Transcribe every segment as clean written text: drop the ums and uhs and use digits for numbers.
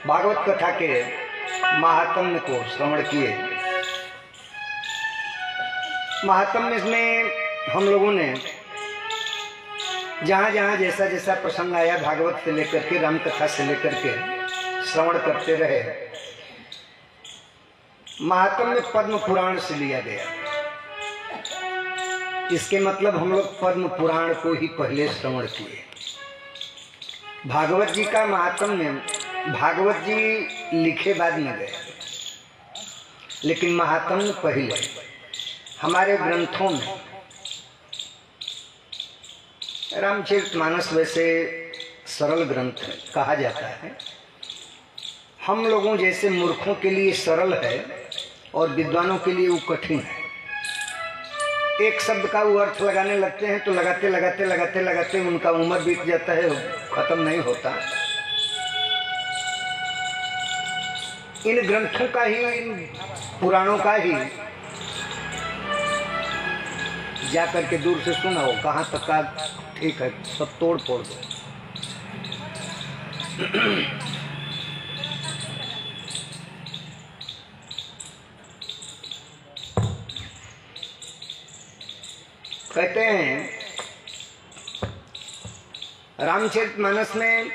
भागवत कथा के महात्म्य को श्रवण किए। महात्म्य में हम लोगों ने जहाँ जहाँ जैसा जैसा प्रसंग आया भागवत से लेकर के राम कथा से लेकर के श्रवण करते रहे। महात्म्य पद्म पुराण से लिया गया। इसके मतलब हम लोग पद्म पुराण को ही पहले श्रवण किए। भागवत जी का महात्म्य भागवत जी लिखे बाद में गए, लेकिन महात्म्य पहले हमारे ग्रंथों में। रामचरितमानस वैसे सरल ग्रंथ है कहा जाता है। हम लोगों जैसे मूर्खों के लिए सरल है और विद्वानों के लिए वो कठिन है। एक शब्द का वो अर्थ लगाने लगते हैं तो लगाते लगाते लगाते लगाते उनका उम्र बीत जाता है, खत्म नहीं होता। इन ग्रंथों का ही, इन पुराणों का ही जा करके दूर से सुना हो कहाँ तक का ठीक है, सब तोड़ फोड़ दो। कहते हैं रामचरितमानस में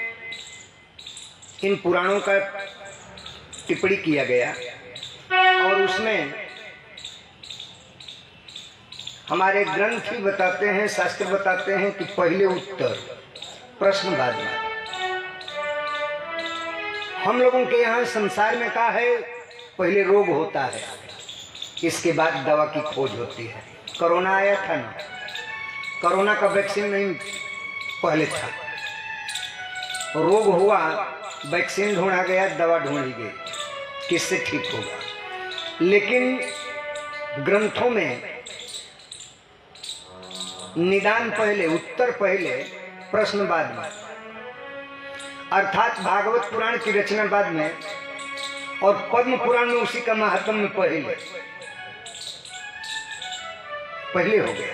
इन पुराणों का टिप्पणी किया गया और उसमें हमारे ग्रंथ ही बताते हैं, शास्त्र बताते हैं कि पहले उत्तर प्रश्न बाद में। हम लोगों के यहाँ संसार में क्या है, पहले रोग होता है, इसके बाद दवा की खोज होती है। कोरोना आया था ना, कोरोना का वैक्सीन नहीं पहले था। रोग हुआ, वैक्सीन ढूंढा गया, दवा ढूंढी गई, किससे ठीक होगा। लेकिन ग्रंथों में निदान पहले, उत्तर पहले, प्रश्न बाद में। अर्थात भागवत पुराण की रचना बाद में और पद्म पुराण में उसी का महात्म्य पहले हो गया।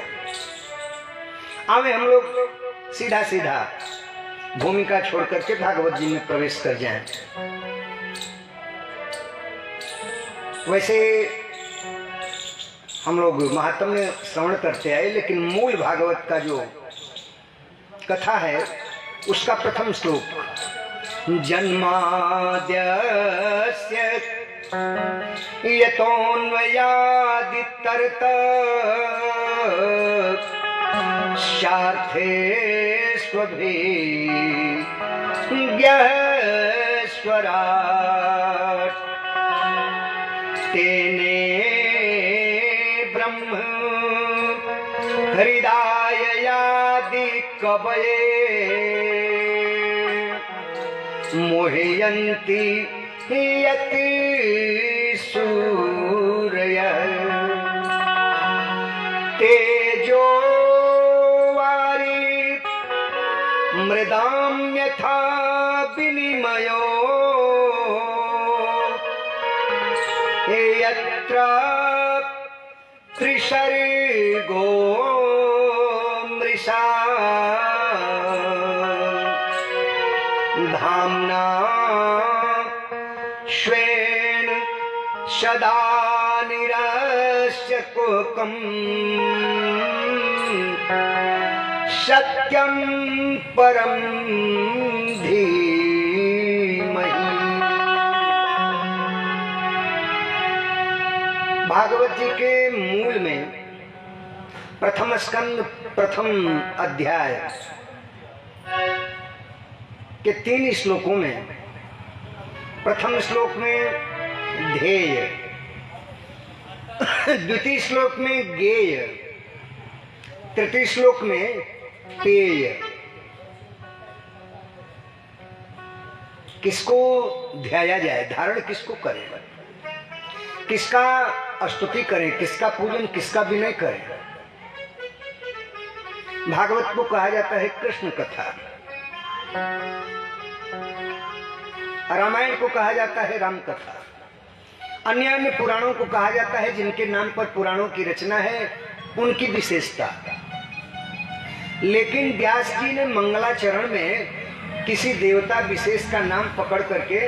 आवे हम लोग सीधा सीधा भूमिका छोड़ करके भागवत जी में प्रवेश कर जाएं। वैसे हम लोग महात्म्य श्रवण करते आए, लेकिन मूल भागवत का जो कथा है उसका प्रथम श्लोक जन्माद्यस्य यतोऽन्वयादितरतश्चार्थे स्वभिज्ञस्वराट् तेने ब्रह्म हृदयादि कवये मोहयन्ति यति सूरयः तेजो वारि मृदां यथा विनिमयो यत्र त्रिसर्गो मृषा धाम्ना स्वेन सदा निरस्यकुकं सत्यं परं धीमहि। भागवत जी के मूल में प्रथम स्कंद प्रथम अध्याय के 3 श्लोकों में, प्रथम श्लोक में ध्येय, द्वितीय श्लोक में गेय, तृतीय श्लोक में पेय। किसको ध्याया जाए, धारण किसको करें, किसका स्तुति करें, किसका पूजन, किसका विनय करें। भागवत को कहा जाता है कृष्ण कथा, रामायण को कहा जाता है राम कथा, अन्य अन्य पुराणों को कहा जाता है जिनके नाम पर पुराणों की रचना है उनकी विशेषता। लेकिन व्यास जी ने मंगलाचरण में किसी देवता विशेष का नाम पकड़ करके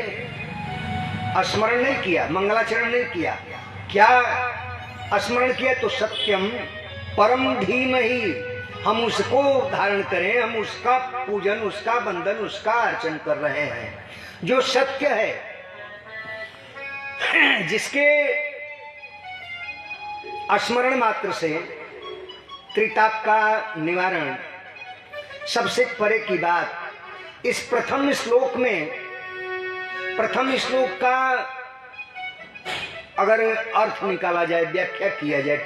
स्मरण नहीं किया, मंगलाचरण नहीं किया। क्या स्मरण किया? तो सत्यम परम धीमहि, हम उसको धारण करें, हम उसका पूजन, उसका बंधन, उसका अर्चन कर रहे हैं जो सत्य है, जिसके स्मरण मात्र से त्रिताप का निवारण। सबसे परे की बात इस प्रथम श्लोक में, प्रथम श्लोक का अगर अर्थ निकाला जाए, व्याख्या किया जाए,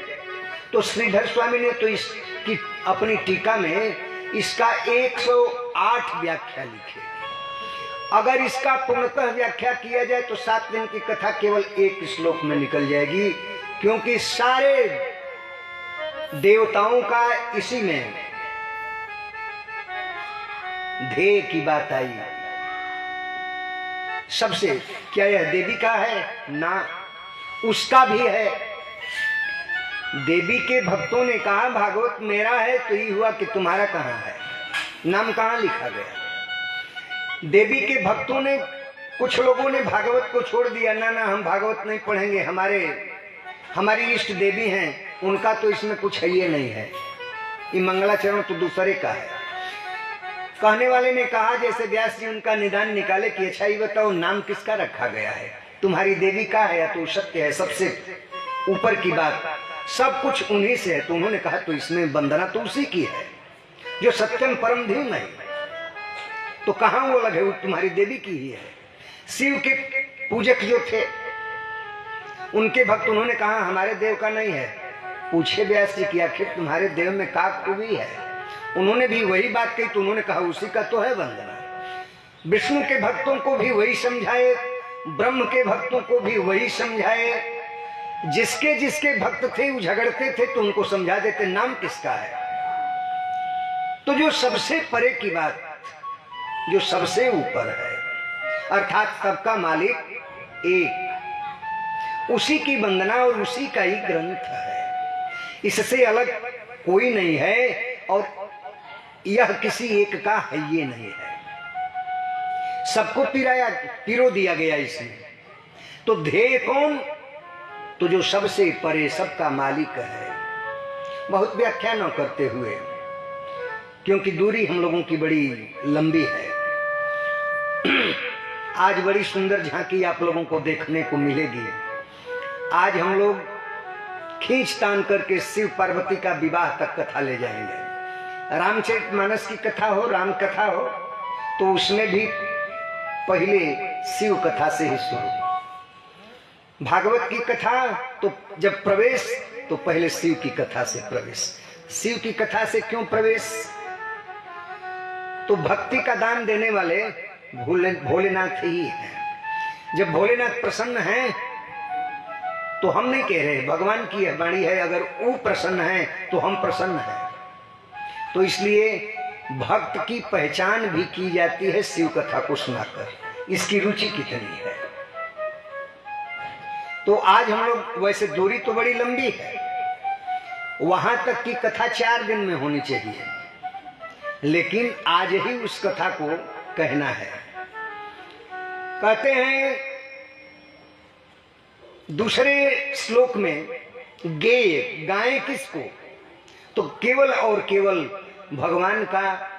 तो श्रीधर स्वामी ने तो इसकी अपनी टीका में इसका 108 व्याख्या लिखी। अगर इसका पूर्णतः व्याख्या किया जाए तो 7 दिन की कथा केवल एक श्लोक में निकल जाएगी, क्योंकि सारे देवताओं का इसी में ध्येय की बात आई। सबसे क्या यह देवी का है? ना, उसका भी है। देवी के भक्तों ने कहा भागवत मेरा है, तो ये हुआ कि तुम्हारा कहाँ है, नाम कहाँ लिखा गया। देवी के भक्तों ने, कुछ लोगों ने भागवत को छोड़ दिया, ना ना हम भागवत नहीं पढ़ेंगे, हमारी इष्ट देवी हैं, उनका तो इसमें कुछ है ये नहीं है, ये मंगलाचरण तो दूसरे का है। कहने वाले ने कहा जैसे व्यास जी उनका निदान निकाले कि अच्छा ये बताओ नाम किसका रखा गया है, तुम्हारी देवी का है या तो सत्य है, सबसे ऊपर की बात, सब कुछ उन्हीं से है। तो उन्होंने कहा तो इसमें वंदना तो उसी की है जो सत्यम परम धीम है, तो कहां वो लगे, वो तुम्हारी देवी की ही है। शिव के पूजक जो थे उनके भक्त, उन्होंने कहा हमारे देव का नहीं है। पूछे व्यास जी कि आखिर तुम्हारे देव में क्या खूबी है, उन्होंने भी वही बात कही, तो उन्होंने कहा उसी का तो है वंदना। विष्णु के भक्तों को भी वही समझाए, ब्रह्म के भक्तों को भी वही समझाए, जिसके जिसके भक्त थे वो झगड़ते थे तो उनको समझा देते नाम किसका है। तो जो सबसे परे की बात, जो सबसे ऊपर है, अर्थात सबका मालिक एक, उसी की वंदना और उसी का ही ग्रंथ है, इससे अलग कोई नहीं है और यह किसी एक का है ये नहीं है, सबको पिरो दिया गया इसमें। तो ध्येय कौन? तो जो सबसे परे सबका मालिक है। बहुत व्याख्या न करते हुए, क्योंकि दूरी हम लोगों की बड़ी लंबी है। आज बड़ी सुंदर झांकी आप लोगों को देखने को मिलेगी। आज हम लोग खींच तान करके शिव पार्वती का विवाह तक कथा ले जाएंगे। रामचरितमानस की कथा हो, राम कथा हो, तो उसमें भी पहले शिव कथा से ही शुरू। भागवत की कथा तो जब प्रवेश तो पहले शिव की कथा से प्रवेश। शिव की कथा से क्यों प्रवेश? तो भक्ति का दान देने वाले भोलेनाथ ही हैं। जब भोलेनाथ प्रसन्न हैं तो हम नहीं कह रहे, भगवान की वाणी है, अगर वो प्रसन्न है तो हम प्रसन्न हैं। तो इसलिए भक्त की पहचान भी की जाती है शिव कथा को सुनाकर, इसकी रुचि कितनी है। तो आज हम लोग, वैसे दूरी तो बड़ी लंबी है, वहां तक की कथा 4 दिन में होनी चाहिए, लेकिन आज ही उस कथा को कहना है। कहते हैं दूसरे श्लोक में, गेय, गाएं किसको? तो केवल और केवल भगवान का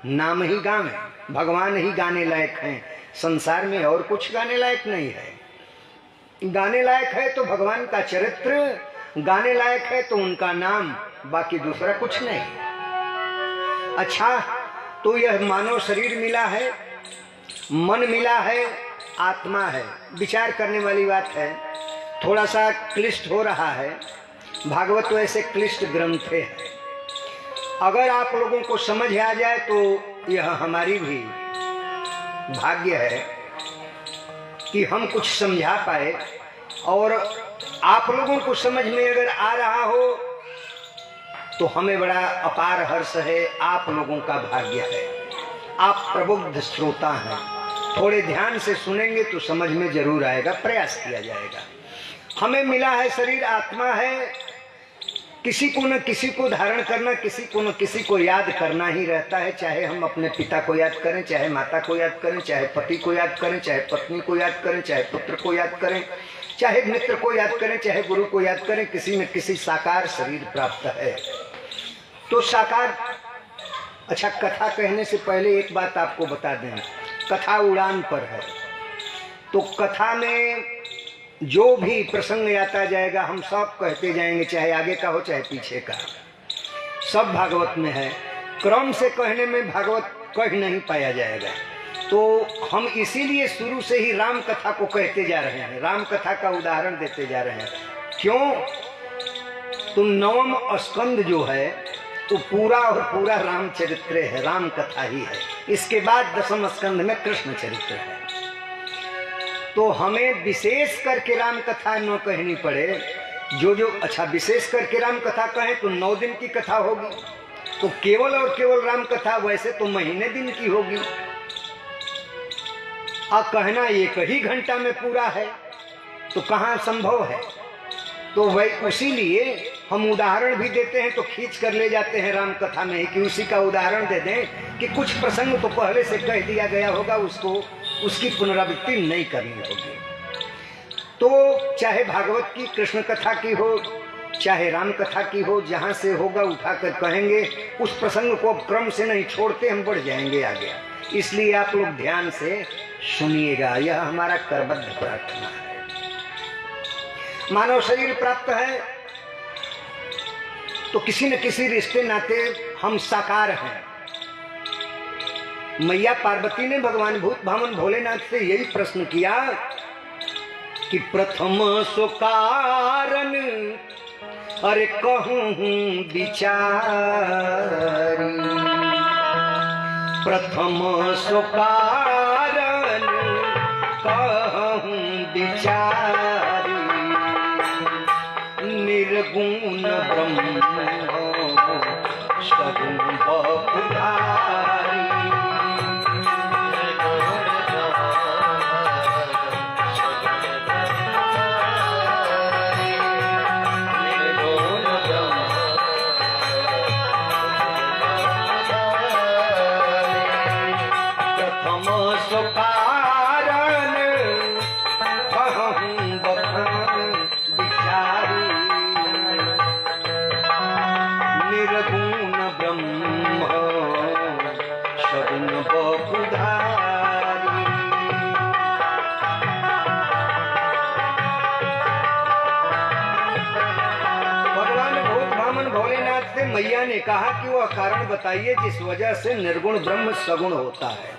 नाम ही गाएं, भगवान ही गाने लायक हैं, संसार में और कुछ गाने लायक नहीं है। गाने लायक है तो भगवान का चरित्र, गाने लायक है तो उनका नाम, बाकी दूसरा कुछ नहीं। अच्छा, तो यह मानव शरीर मिला है, मन मिला है, आत्मा है, विचार करने वाली बात है। थोड़ा सा क्लिष्ट हो रहा है, भागवत तो ऐसे क्लिष्ट ग्रंथ है, अगर आप लोगों को समझ आ जाए तो यह हमारी भी भाग्य है कि हम कुछ समझा पाए, और आप लोगों को समझ में अगर आ रहा हो तो हमें बड़ा अपार हर्ष है, आप लोगों का भाग्य है। आप प्रबुद्ध श्रोता हैं, थोड़े ध्यान से सुनेंगे तो समझ में जरूर आएगा, प्रयास किया जाएगा। हमें मिला है शरीर, आत्मा है, किसी को न किसी को धारण करना, किसी को न किसी को याद करना ही रहता है। चाहे हम अपने पिता को याद करें, चाहे माता को याद करें, चाहे पति को याद करें, चाहे पत्नी को याद करें, चाहे पुत्र को याद करें, चाहे मित्र को याद करें, चाहे गुरु को याद करें, किसी न किसी साकार शरीर प्राप्त है। तो साकार, अच्छा, कथा कहने से पहले एक बात आपको बता दें, कथा उड़ान पर है। तो कथा में जो भी प्रसंग आता जाएगा हम सब कहते जाएंगे, चाहे आगे का हो चाहे पीछे का, सब भागवत में है। क्रम से कहने में भागवत कह नहीं पाया जाएगा। तो हम इसीलिए शुरू से ही राम कथा को कहते जा रहे हैं, राम कथा का उदाहरण देते जा रहे हैं। क्यों? तो 9वां स्कंद जो है तो पूरा और पूरा रामचरित्र है, राम कथा ही है। इसके बाद 10वें स्कंद में कृष्ण चरित्र है। तो हमें विशेष करके राम कथा न कहनी पड़े, जो अच्छा विशेष करके राम कथा कहें तो 9 दिन की कथा होगी, तो केवल और केवल राम कथा वैसे तो महीने दिन की होगी। अब कहना 1 ही घंटा में पूरा है तो कहाँ संभव है। तो वही उसीलिए हम उदाहरण भी देते हैं, तो खींच कर ले जाते हैं राम कथा में ही कि उसी का उदाहरण दे दें कि कुछ प्रसंग तो पहले से कह दिया गया होगा, उसकी पुनरावृत्ति नहीं करनी होगी। तो चाहे भागवत की कृष्ण कथा की हो, चाहे राम कथा की हो, जहाँ से होगा उठाकर कहेंगे। उस प्रसंग को अब क्रम से नहीं छोड़ते, हम बढ़ जाएंगे आगे। इसलिए आप लोग ध्यान से सुनिएगा, यह हमारा करबद्ध प्रार्थना है। मानव शरीर प्राप्त है तो किसी न किसी रिश्ते नाते हम साकार हैं। मैया पार्वती ने भगवान भूत भामन भोलेनाथ से यही प्रश्न किया कि प्रथम सो कारण अरे कहूँ विचारी, प्रथम सो कारण कहूँ विचारी, निर्गुण ब्रह्म सगुण बपुधारी, मैया ने कहा कि वह कारण बताइए जिस वजह से निर्गुण ब्रह्म सगुण होता है।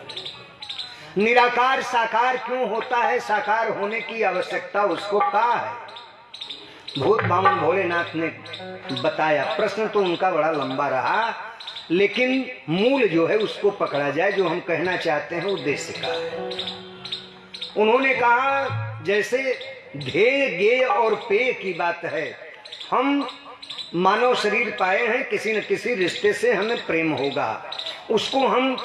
निराकार साकार क्यों होता है, साकार होने की आवश्यकता उसको कहा है। भूत भामन भोलेनाथ ने बताया। प्रश्न तो उनका बड़ा लंबा रहा, लेकिन मूल जो है उसको पकड़ा जाए, जो हम कहना चाहते हैं उद्देश्य का है। उन्होंने कहा जैसे ध्येय गेय और पेय की बात है, हम मानव शरीर पाए हैं, किसी न किसी रिश्ते से हमें प्रेम होगा, उसको हम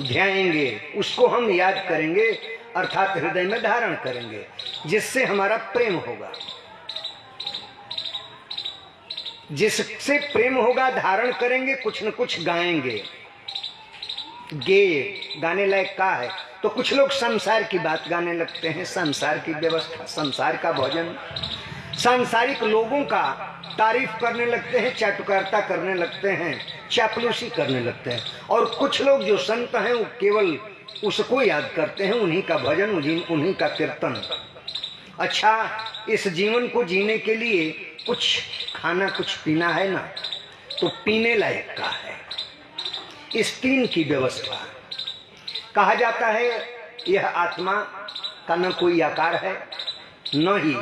ध्याएंगे, उसको हम याद करेंगे, अर्थात हृदय में धारण करेंगे, जिससे हमारा प्रेम होगा। जिससे प्रेम होगा धारण करेंगे, कुछ न कुछ गाएंगे। गे गाने लायक का है, तो कुछ लोग संसार की बात गाने लगते हैं, संसार की व्यवस्था, संसार का भोजन, सांसारिक लोगों का तारीफ करने लगते हैं, चाटुकारिता करने लगते हैं, चापलूसी करने लगते हैं। और कुछ लोग जो संत हैं वो केवल उसको याद करते हैं, उन्हीं का भजन, उन्हीं का कीर्तन। अच्छा, इस जीवन को जीने के लिए कुछ खाना कुछ पीना है ना, तो पीने लायक का है। इस 3 की व्यवस्था। कहा जाता है यह आत्मा का न कोई आकार है, न ही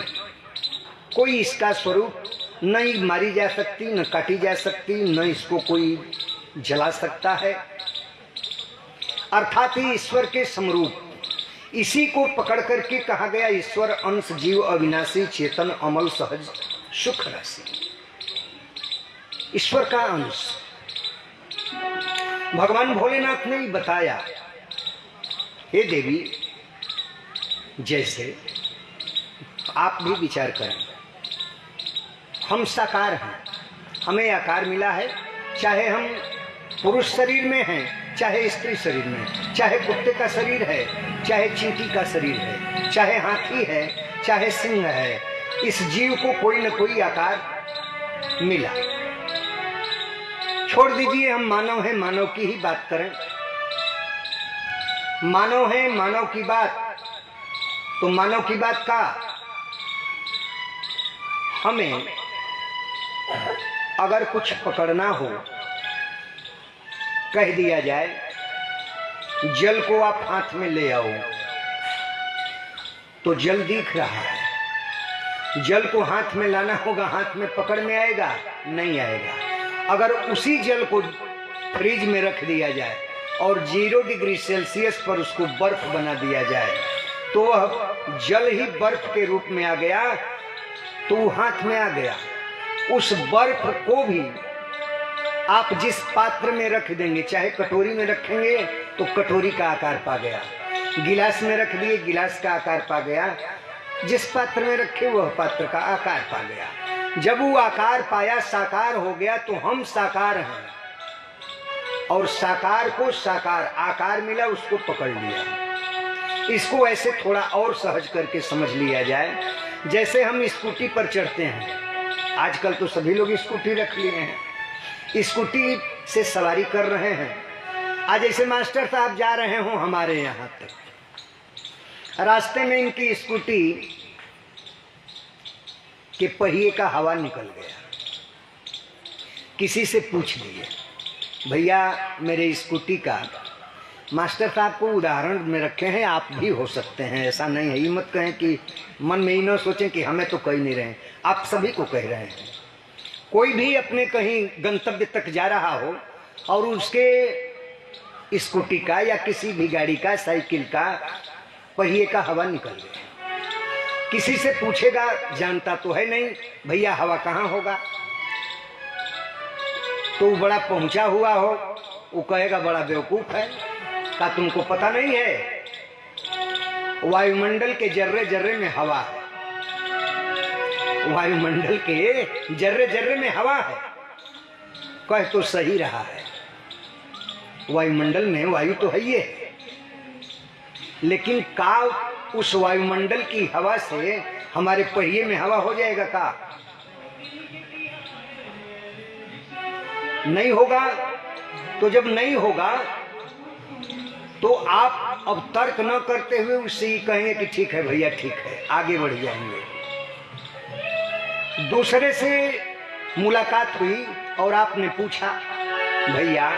कोई इसका स्वरूप, न ही मारी जा सकती, न काटी जा सकती, न इसको कोई जला सकता है, अर्थात ही ईश्वर के समरूप। इसी को पकड़ करके कहा गया ईश्वर अंश जीव अविनाशी चेतन अमल सहज सुख राशि। ईश्वर का अंश भगवान भोलेनाथ ने ही बताया। हे देवी, जैसे आप भी विचार करें, हम साकार हैं, हमें आकार मिला है, चाहे हम पुरुष शरीर में हैं, चाहे स्त्री शरीर में, चाहे कुत्ते का शरीर है, चाहे चींटी का शरीर है, चाहे हाथी है, चाहे सिंह है, इस जीव को कोई न कोई आकार मिला। छोड़ दीजिए हम मानव हैं, मानव की ही बात करें। मानव है, मानव की बात, तो मानव की बात का हमें अगर कुछ पकड़ना हो, कह दिया जाए जल को आप हाथ में ले आओ, तो जल दिख रहा है, जल को हाथ में लाना होगा, हाथ में पकड़ में आएगा? नहीं आएगा। अगर उसी जल को फ्रिज में रख दिया जाए और 0 डिग्री सेल्सियस पर उसको बर्फ बना दिया जाए, तो वह जल ही बर्फ के रूप में आ गया, तो हाथ में आ गया। उस बर्फ को भी आप जिस पात्र में रख देंगे, चाहे कटोरी में रखेंगे तो कटोरी का आकार पा गया, गिलास में रख दिए गिलास का आकार पा गया, जिस पात्र में रखे वह पात्र का आकार पा गया। जब वो आकार पाया, साकार हो गया, तो हम साकार हैं, और साकार को साकार आकार मिला, उसको पकड़ लिया। इसको ऐसे थोड़ा और सहज करके समझ लिया जाए। जैसे हम स्कूटी पर चढ़ते हैं, आजकल तो सभी लोग स्कूटी रख लिए हैं, स्कूटी से सवारी कर रहे हैं। आज ऐसे मास्टर साहब जा रहे हो हमारे यहाँ तक, रास्ते में इनकी स्कूटी के पहिए का हवा निकल गया। किसी से पूछ लिए, भैया मेरे स्कूटी का, मास्टर साहब को उदाहरण में रखे हैं, आप भी हो सकते हैं, ऐसा नहीं है। ये मत कहें कि मन में ही न सोचें कि हमें तो कह नहीं रहे, आप सभी को कह रहे हैं। कोई भी अपने कहीं गंतव्य तक जा रहा हो और उसके स्कूटी का या किसी भी गाड़ी का, साइकिल का पहिए का हवा निकल गया, किसी से पूछेगा, जानता तो है नहीं, भैया हवा कहाँ होगा? तो बड़ा पहुंचा हुआ हो, वो कहेगा बड़ा बेवकूफ है, क्या तुमको पता नहीं है वायुमंडल के जर्रे जर्रे में हवा है, वायुमंडल के जर्रे जर्रे में हवा है। कह तो सही रहा है, वायुमंडल में वायु तो है ये, लेकिन का उस वायुमंडल की हवा से हमारे पहिए में हवा हो जाएगा? का नहीं होगा। तो जब नहीं होगा तो आप अब तर्क न करते हुए उससे ही कहेंगे कि ठीक है भैया, ठीक है, आगे बढ़ जाएंगे। दूसरे से मुलाकात हुई और आपने पूछा, भैया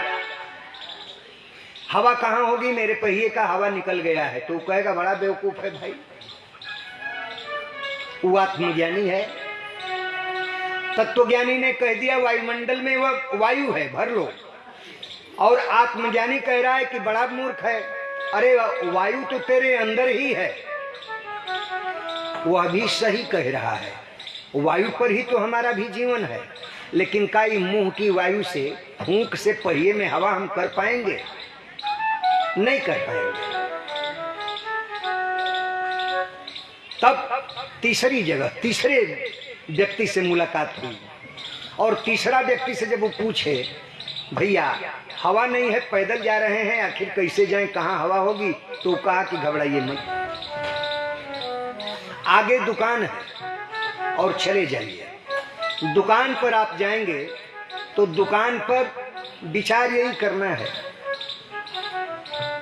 हवा कहाँ होगी? मेरे पहिए का हवा निकल गया है। तो कहेगा बड़ा बेवकूफ है भाई, वो आत्मज्ञानी है। तत्वज्ञानी ने कह दिया वायुमंडल में वह वायु है, भर लो, और आत्मज्ञानी कह रहा है कि बड़ा मूर्ख है, अरे वायु तो तेरे अंदर ही है। वह भी सही कह रहा है, वायु पर ही तो हमारा भी जीवन है, लेकिन का मुंह की वायु से, फूंक से पहिए में हवा हम कर पाएंगे? नहीं कर पाएंगे। तब तीसरी जगह तीसरे व्यक्ति से मुलाकात हुई, और तीसरा व्यक्ति से जब वो पूछे, भैया हवा नहीं है, पैदल जा रहे हैं, आखिर कैसे जाएं, कहाँ हवा होगी? तो कहा कि घबराइए मत, आगे दुकान है और चले जाइए। दुकान पर आप जाएंगे तो दुकान पर विचार यही करना है,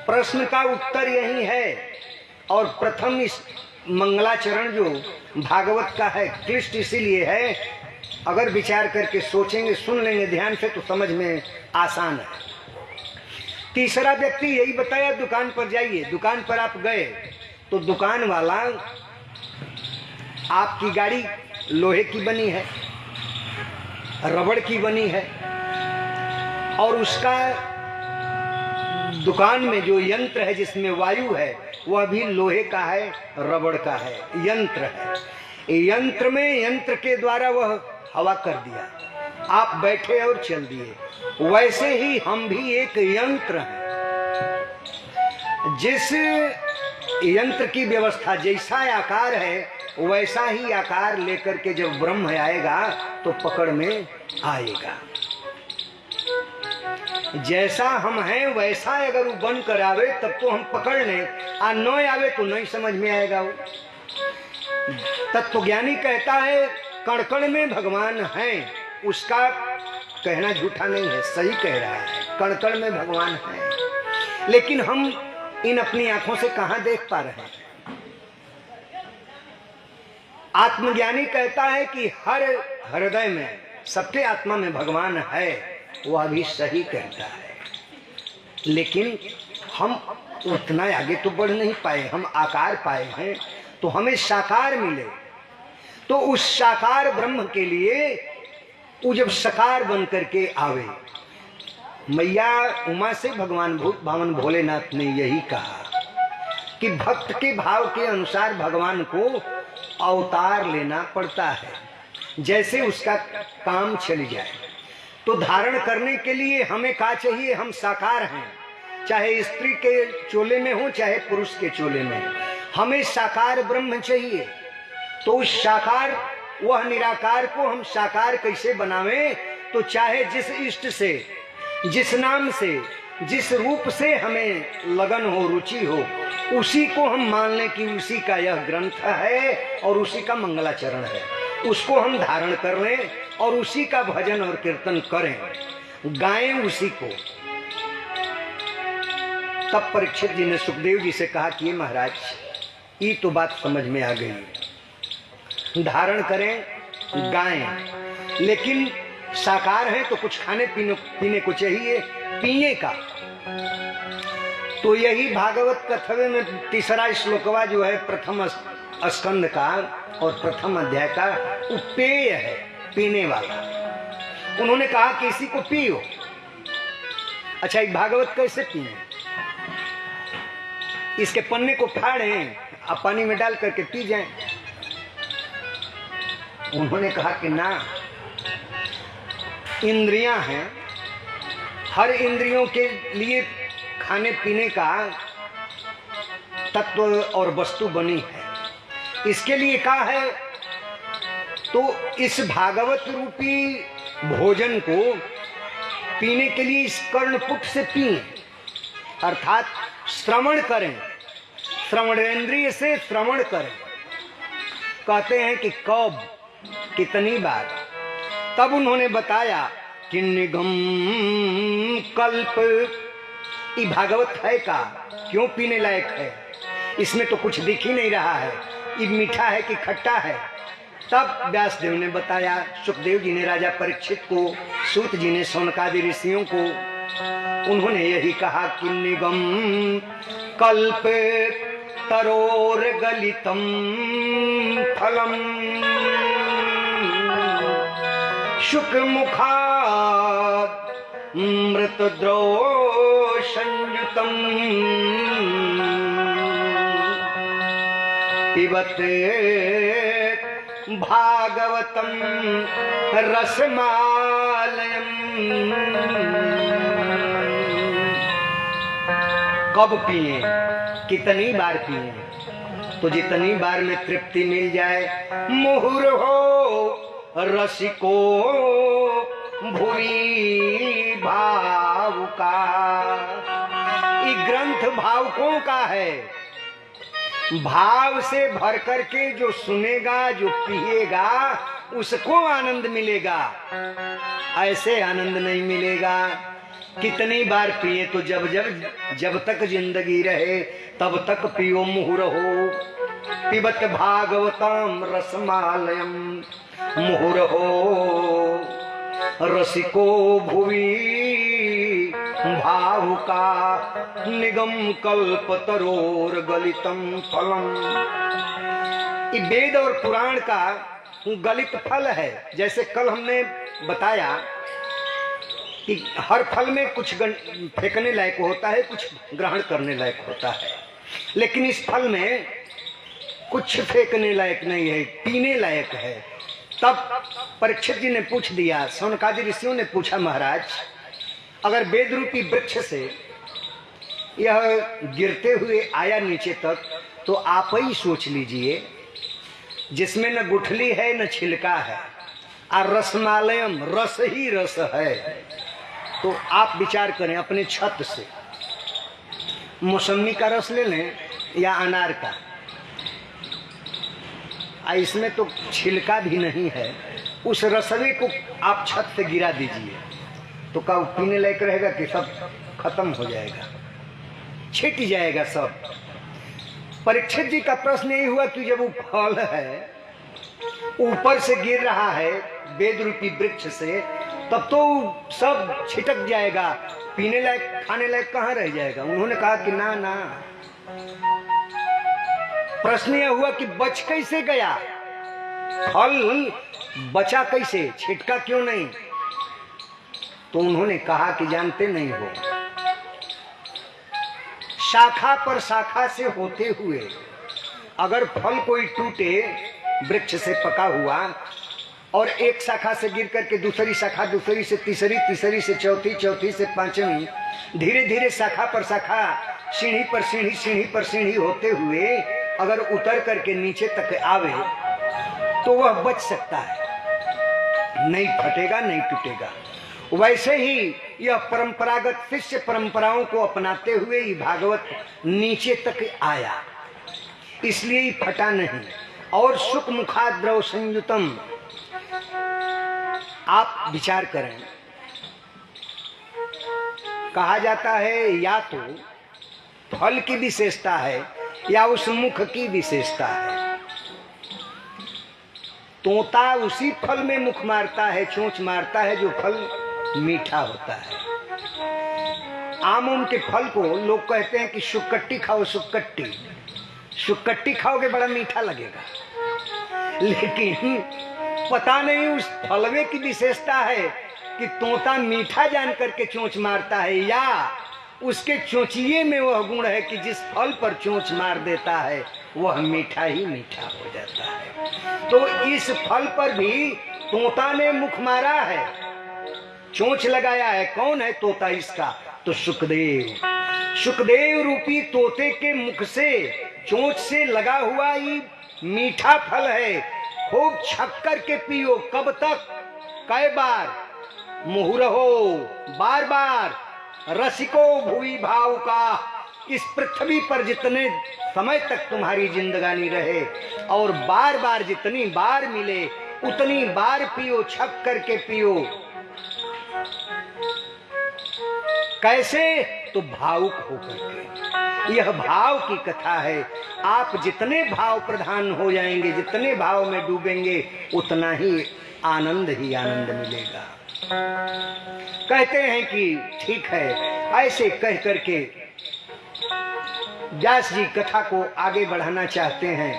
प्रश्न का उत्तर यही है। और प्रथम इस मंगलाचरण जो भागवत का है, क्लिष्ट इसीलिए है, अगर विचार करके सोचेंगे, सुन लेंगे ध्यान से, तो समझ में आसान है। तीसरा व्यक्ति यही बताया, दुकान पर जाइए। दुकान पर आप गए तो दुकान वाला, आपकी गाड़ी लोहे की बनी है, रबड़ की बनी है, और उसका दुकान में जो यंत्र है जिसमें वायु है वह भी लोहे का है, रबड़ का है, यंत्र है। यंत्र में, यंत्र के द्वारा वह हवा कर दिया, आप बैठे और चल दिए। वैसे ही हम भी एक यंत्र हैं, जिस यंत्र की व्यवस्था, जैसा आकार है वैसा ही आकार लेकर के जब ब्रह्म आएगा तो पकड़ में आएगा। जैसा हम हैं वैसा अगर वो बन कर आवे तब तो हम पकड़ लें, आ न आवे तो नहीं समझ में आएगा। वो तत्वज्ञानी कहता है कण कण में भगवान है, उसका कहना झूठा नहीं है, सही कह रहा है, कण कण में भगवान है। लेकिन हम इन अपनी आंखों से कहां देख पा रहे हैं। आत्मज्ञानी कहता है कि हर हृदय में, सबके आत्मा में भगवान है, वो अभी सही कहता है। लेकिन हम उतना आगे तो बढ़ नहीं पाए, हम आकार पाए हैं तो हमें साकार मिले। तो उस साकार ब्रह्म के लिए वो जब साकार बन करके आवे, मैया उमा से भगवान भूत भावन भोलेनाथ ने यही कहा कि भक्त के भाव के अनुसार भगवान को अवतार लेना पड़ता है, जैसे उसका काम चल जाए। तो धारण करने के लिए हमें क्या चाहिए? हम साकार हैं, चाहे स्त्री के चोले में हो चाहे पुरुष के चोले में, हमें साकार ब्रह्म चाहिए। तो उस साकार, वह निराकार को हम साकार कैसे बनावें? तो चाहे जिस इष्ट से, जिस नाम से, जिस रूप से हमें लगन हो, रुचि हो, उसी को हम मान लें कि उसी का यह ग्रंथ है और उसी का मंगलाचरण है, उसको हम धारण कर लें और उसी का भजन और कीर्तन करें, गाएं उसी को। तब परीक्षित जी ने सुखदेव जी से कहा कि महाराज ये तो बात समझ में आ गई, धारण करें, गाएं, लेकिन साकार है तो कुछ खाने पीने को चाहिए, पीने का। तो यही भागवत कथवे में तीसरा श्लोकवा जो है प्रथम स्कंद का और प्रथम अध्याय का, वो पेय है, पीने वाला। उन्होंने कहा कि इसी को पियो। अच्छा, ये भागवत कैसे पिए? इसके पन्ने को फाड़ें, आप पानी में डाल करके पी जाएं। उन्होंने कहा कि ना, इंद्रियां हैं, हर इंद्रियों के लिए खाने पीने का तत्व और वस्तु बनी है। इसके लिए कहा है तो इस भागवत रूपी भोजन को पीने के लिए इस कर्णपुट से पिए, अर्थात श्रवण करें, श्रवणेंद्रिय से श्रवण करें। कहते हैं कि कब, कितनी बार? तब उन्होंने बताया कि निगम कल्प, ये भागवत है का, क्यों पीने लायक है? इसमें तो कुछ दिख ही नहीं रहा है, ये मीठा है कि खट्टा है। तब व्यासदेव ने बताया, सुखदेव जी ने राजा परीक्षित को, सूत जी ने शौनकादि ऋषियों को, उन्होंने यही कहा कि निगम कल्प तरोर गलितम फलम शुक मुखाद मृत द्रव संयुतम पिबत भागवतम रसमालयम। कब पिए, कितनी बार पिए? तो जितनी बार में तृप्ति मिल जाए। मुहुर हो रसिको भुवि भाव का, ये ग्रंथ भावुकों का है। भाव से भर करके जो सुनेगा, जो पिएगा, उसको आनंद मिलेगा, ऐसे आनंद नहीं मिलेगा। कितनी बार पिए? तो जब तक जिंदगी रहे तब तक पियो। मुहुर हो पिबत भागवतम रसमालयम, मुहुर हो रसिको भुवि भावुका निगम कल्प तरोर गलितम फलम। ये वेद और पुराण का गलित फल है। जैसे कल हमने बताया कि हर फल में कुछ फेंकने लायक होता है, कुछ ग्रहण करने लायक होता है, लेकिन इस फल में कुछ फेंकने लायक नहीं है, पीने लायक है। तब परीक्षित जी ने पूछ दिया, शौनकादि ऋषियों ने पूछा, महाराज अगर वेद रूपी वृक्ष से यह गिरते हुए आया नीचे तक, तो आप ही सोच लीजिए जिसमें न गुठली है न छिलका है, और रसमालयम, रस ही रस है। तो आप विचार करें, अपने छत से मौसमी का रस ले लें या अनार का, इसमें तो छिलका भी नहीं है, उस रसवे को आप छत से गिरा दीजिए तो क्या पीने लायक रहेगा कि सब खत्म हो जाएगा, छिट जाएगा सब। परीक्षित जी का प्रश्न यही हुआ कि जब वो फल है ऊपर से गिर रहा है वेद रूपी वृक्ष से, तब तो सब छिटक जाएगा, पीने लायक खाने लायक कहाँ रह जाएगा। उन्होंने कहा कि ना ना, प्रश्न यह हुआ कि बच कैसे गया फल, बचा कैसे, छिटका क्यों नहीं। तो उन्होंने कहा कि जानते नहीं हो, शाखा पर शाखा से होते हुए अगर फल कोई टूटे वृक्ष से पका हुआ, और एक शाखा से गिर करके दूसरी शाखा, दूसरी से तीसरी, तीसरी से चौथी, चौथी से पांचवी, धीरे धीरे शाखा पर शाखा, सीढ़ी पर सीढ़ी, सीढ़ी पर सीढ़ी होते हुए अगर उतर करके नीचे तक आवे तो वह बच सकता है, नहीं फटेगा, नहीं टूटेगा। वैसे ही यह परंपरागत शिष्य परंपराओं को अपनाते हुए ही भागवत नीचे तक आया, इसलिए ही फटा नहीं। और सुख मुखाद्रव संयुतम, आप विचार करें, कहा जाता है या तो फल की विशेषता है या उस मुख की विशेषता है। तोता उसी फल में मुख मारता है, चोंच मारता है जो फल मीठा होता है। आम के फल को लोग कहते हैं कि सुक्कट्टी खाओ, सुक्कट्टी, सुक्कट्टी खाओगे बड़ा मीठा लगेगा, लेकिन पता नहीं उस फलवे की विशेषता है कि तोता मीठा जान करके चोंच मारता है, या उसके चोंचिए में वह गुण है कि जिस फल पर चोंच मार देता है वह मीठा ही मीठा हो जाता है। तो इस फल पर भी तोता ने मुख मारा है, चोंच लगाया है। कौन है तोता इसका? तो सुखदेव। सुखदेव रूपी तोते के मुख से, चोंच से लगा हुआ ये मीठा फल है, खूब छक कर के पियो। कब तक? कई बार? मुहुरहो, बार बार। रसिको भूई भाव का, इस पृथ्वी पर जितने समय तक तुम्हारी जिंदगानी रहे, और बार बार जितनी बार मिले उतनी बार पियो, छक करके पियो। कैसे? तो भावुक होकर के। यह भाव की कथा है। आप जितने भाव प्रधान हो जाएंगे, जितने भाव में डूबेंगे, उतना ही आनंद मिलेगा। कहते हैं कि ठीक है, ऐसे कह करके व्यास जी कथा को आगे बढ़ाना चाहते हैं।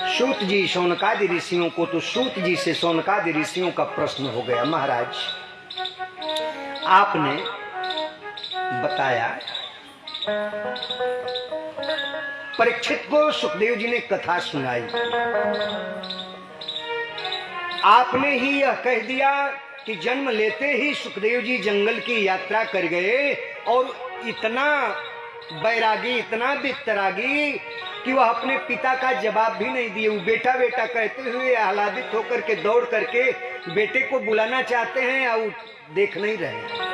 सूत जी शौनकादि ऋषियों को, तो सूत जी से शौनकादि ऋषियों का प्रश्न हो गया, महाराज आपने बताया, परीक्षित को सुखदेव जी ने कथा सुनाई, आपने ही यह कह दिया कि जन्म लेते ही सुखदेव जी जंगल की यात्रा कर गए, और इतना बैरागी, इतना वितरागी कि वह अपने पिता का जवाब भी नहीं दिए। वो बेटा बेटा कहते हुए आह्लादित होकर के दौड़ करके बेटे को बुलाना चाहते हैं, और देख नहीं रहे।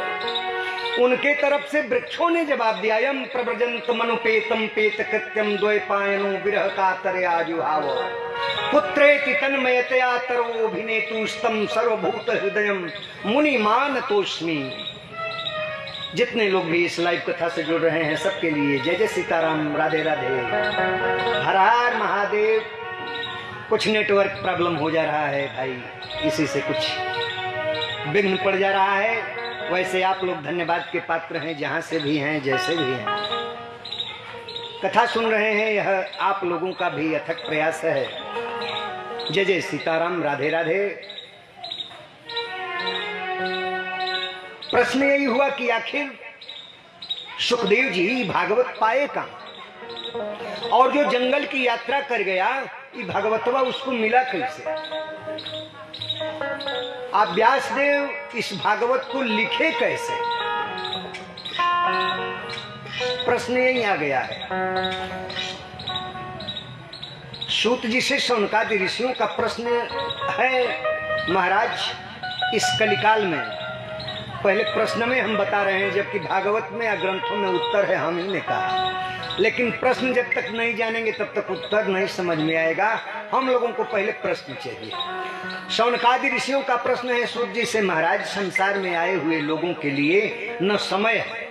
उनके तरफ से वृक्षों ने जवाब दिया, यम प्रव्रजंत मनुपेतम पेत कृत्यम द्वैपायनो विरह कातर आजुहाव पुत्रेति तन्मयतया तरोभिनेतुस्तम सर्वभूत हृदयम मुनि मानतोस्मि। जितने लोग भी इस लाइव कथा से जुड़ रहे हैं, सबके लिए जय जय सीताराम, राधे राधे, हर हर महादेव। कुछ नेटवर्क प्रॉब्लम हो जा रहा है भाई, इसी से कुछ विघ्न पड़ जा रहा है। वैसे आप लोग धन्यवाद के पात्र हैं, जहां से भी हैं, जैसे भी हैं। कथा सुन रहे हैं, यह आप लोगों का भी अथक प्रयास है। जय जय सीताराम, राधे राधे। प्रश्न यही हुआ कि आखिर सुखदेव जी भागवत पाए कहां, और जो जंगल की यात्रा कर गया, ये भागवतवा उसको मिला कैसे? आप व्यासदेव इस भागवत को लिखे कैसे? प्रश्न यही आ गया है। सूत जी से शौनकादि ऋषियों का प्रश्न है महाराज इस कलिकाल में। पहले प्रश्न में हम बता रहे हैं, जबकि भागवत में या ग्रंथों में उत्तर है, हम ही ने कहा। लेकिन प्रश्न जब तक नहीं जानेंगे तब तक उत्तर नहीं समझ में आएगा। हम लोगों को पहले प्रश्न चाहिए। शौनकादि ऋषियों का प्रश्न है सूत जी से, महाराज संसार में आए हुए लोगों के लिए न समय है,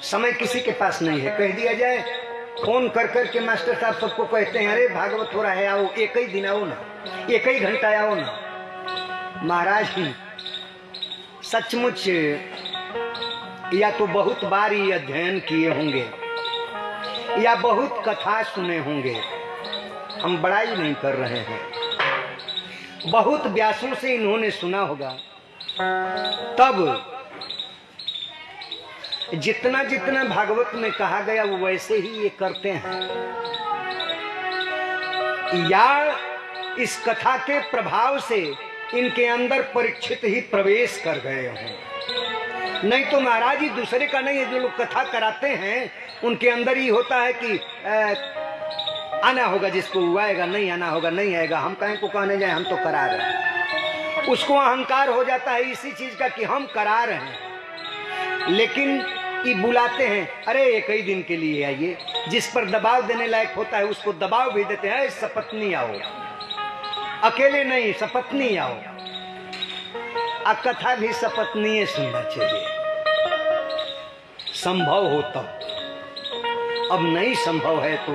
समय किसी के पास नहीं है। कह दिया जाए, फोन कर कर के मास्टर साहब सबको कहते हैं, अरे भागवत हो रहा है, आओ, एक ही दिन आओ ना, एक ही घंटा आओ ना। महाराज सचमुच या तो बहुत बार ये अध्ययन किए होंगे या बहुत कथा सुने होंगे, हम बड़ाई नहीं कर रहे हैं। बहुत व्यासों से इन्होंने सुना होगा, तब जितना जितना भागवत में कहा गया वो वैसे ही ये करते हैं, या इस कथा के प्रभाव से इनके अंदर परीक्षित ही प्रवेश कर गए हों। नहीं तो महाराज ही दूसरे का नहीं है, जो लोग कथा कराते हैं उनके अंदर ही होता है कि आना होगा जिसको आएगा, नहीं आना होगा नहीं आएगा, हम कहीं को कहने जाए हम तो करा रहे हैं। उसको अहंकार हो जाता है इसी चीज का कि हम करा रहे हैं। लेकिन ये बुलाते हैं, अरे एक ही दिन के लिए आइए। जिस पर दबाव देने लायक होता है उसको दबाव भी देते हैं, सपत्नी आओ, अकेले नहीं सपत्नी आओ। अब कथा भी सपत्नी सुनना चाहिए, संभव हो तब। अब नहीं संभव है तो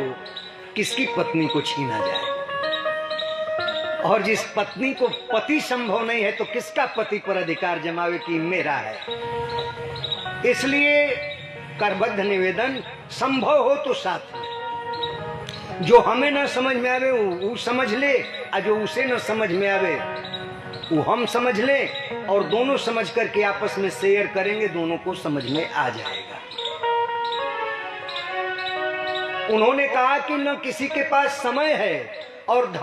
किसकी पत्नी को छीना जाए, और जिस पत्नी को पति संभव नहीं है तो किसका पति पर अधिकार जमावे कि मेरा है। इसलिए करबद्ध निवेदन, संभव हो तो साथ में। जो हमें न समझ में आवे वो समझ ले, और जो उसे न समझ में आवे वो हम समझ ले, और दोनों समझ करके आपस में शेयर करेंगे, दोनों को समझ में आ जाएगा। उन्होंने कहा कि न किसी के पास समय है और धन